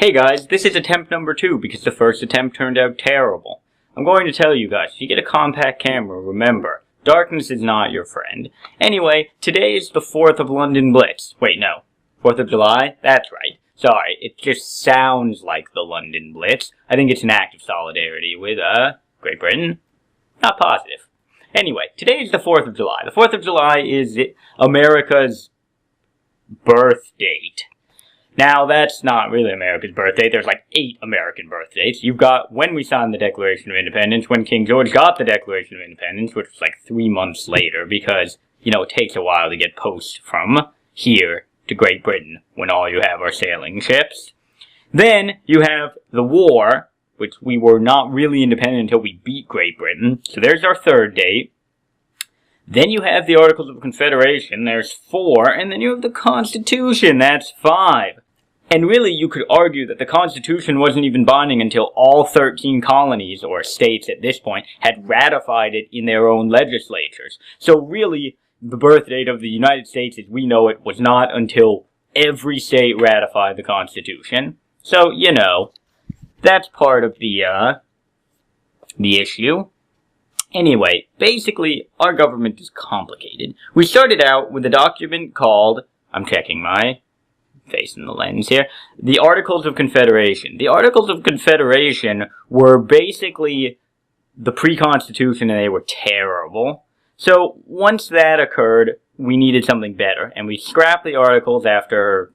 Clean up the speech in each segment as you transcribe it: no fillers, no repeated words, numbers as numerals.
Hey guys, this is attempt number 2 because the first attempt turned out terrible. I'm going to tell you guys, if you get a compact camera, remember, darkness is not your friend. Anyway, today is the 4th of London Blitz. Wait, no. 4th of July? That's right. Sorry, it just sounds like the London Blitz. I think it's an act of solidarity with, Great Britain. Not positive. Anyway, today is the 4th of July. The 4th of July is America's birth date. Now, that's not really America's birth date. There's like 8 American birth dates. You've got when we signed the Declaration of Independence, when King George got the Declaration of Independence, which was like 3 months later, because, you know, it takes a while to get post from here to Great Britain when all you have are sailing ships. Then you have the war, which we were not really independent until we beat Great Britain. So there's our 3rd date. Then you have the Articles of Confederation, there's 4, and then you have the Constitution, that's 5. And really, you could argue that the Constitution wasn't even binding until all 13 colonies, or states at this point, had ratified it in their own legislatures. So really, the birth date of the United States as we know it was not until every state ratified the Constitution. So, you know, that's part of the issue. Anyway, basically, our government is complicated. We started out with a document called, I'm checking my face in the lens here, the Articles of Confederation. The Articles of Confederation were basically the pre-Constitution, and they were terrible. So, once that occurred, we needed something better, and we scrapped the Articles after,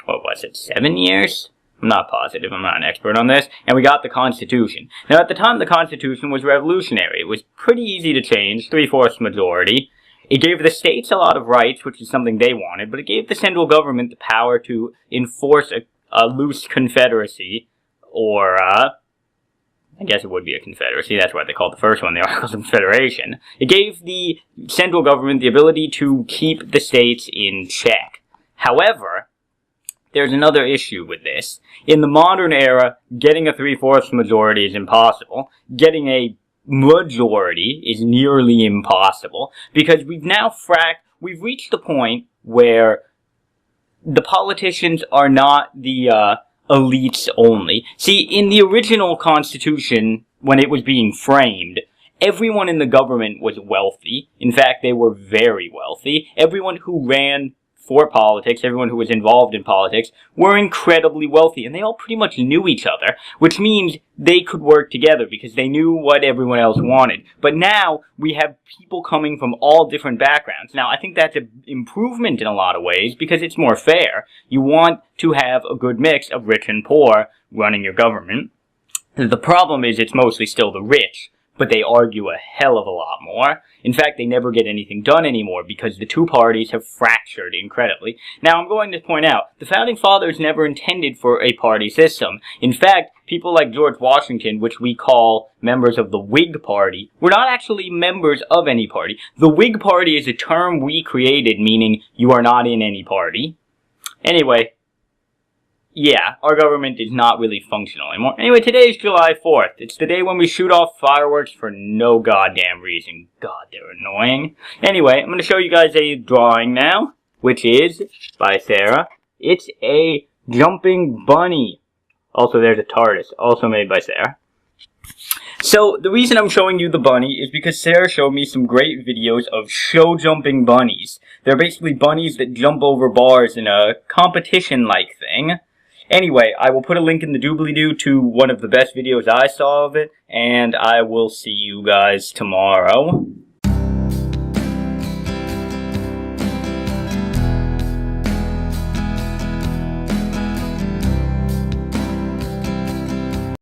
what was it, 7 years? I'm not positive, I'm not an expert on this, and we got the Constitution. Now, at the time, the Constitution was revolutionary. It was pretty easy to change, 3/4 majority. It gave the states a lot of rights, which is something they wanted, but it gave the central government the power to enforce a loose confederacy, or, I guess it would be a confederacy, that's why they called the first one the Articles of Confederation. It gave the central government the ability to keep the states in check. However, there's another issue with this. In the modern era, getting a 3/4 majority is impossible. Getting a majority is nearly impossible, because we've reached the point where the politicians are not the elites only. See, in the original Constitution, when it was being framed, everyone in the government was wealthy. In fact, they were very wealthy. Everyone who ran for politics, everyone who was involved in politics, were incredibly wealthy, and they all pretty much knew each other, which means they could work together because they knew what everyone else wanted. But now, we have people coming from all different backgrounds. Now, I think that's an improvement in a lot of ways because it's more fair. You want to have a good mix of rich and poor running your government. The problem is it's mostly still the rich, but they argue a hell of a lot more. In fact, they never get anything done anymore because the two parties have fractured incredibly. Now, I'm going to point out, the Founding Fathers never intended for a party system. In fact, people like George Washington, which we call members of the Whig Party, were not actually members of any party. The Whig Party is a term we created, meaning you are not in any party. Anyway, yeah, our government is not really functional anymore. Anyway, today is July 4th. It's the day when we shoot off fireworks for no goddamn reason. God, they're annoying. Anyway, I'm going to show you guys a drawing now, which is by Sarah. It's a jumping bunny. Also, there's a TARDIS, also made by Sarah. So, the reason I'm showing you the bunny is because Sarah showed me some great videos of show-jumping bunnies. They're basically bunnies that jump over bars in a competition-like thing. Anyway, I will put a link in the doobly-doo to one of the best videos I saw of it, and I will see you guys tomorrow.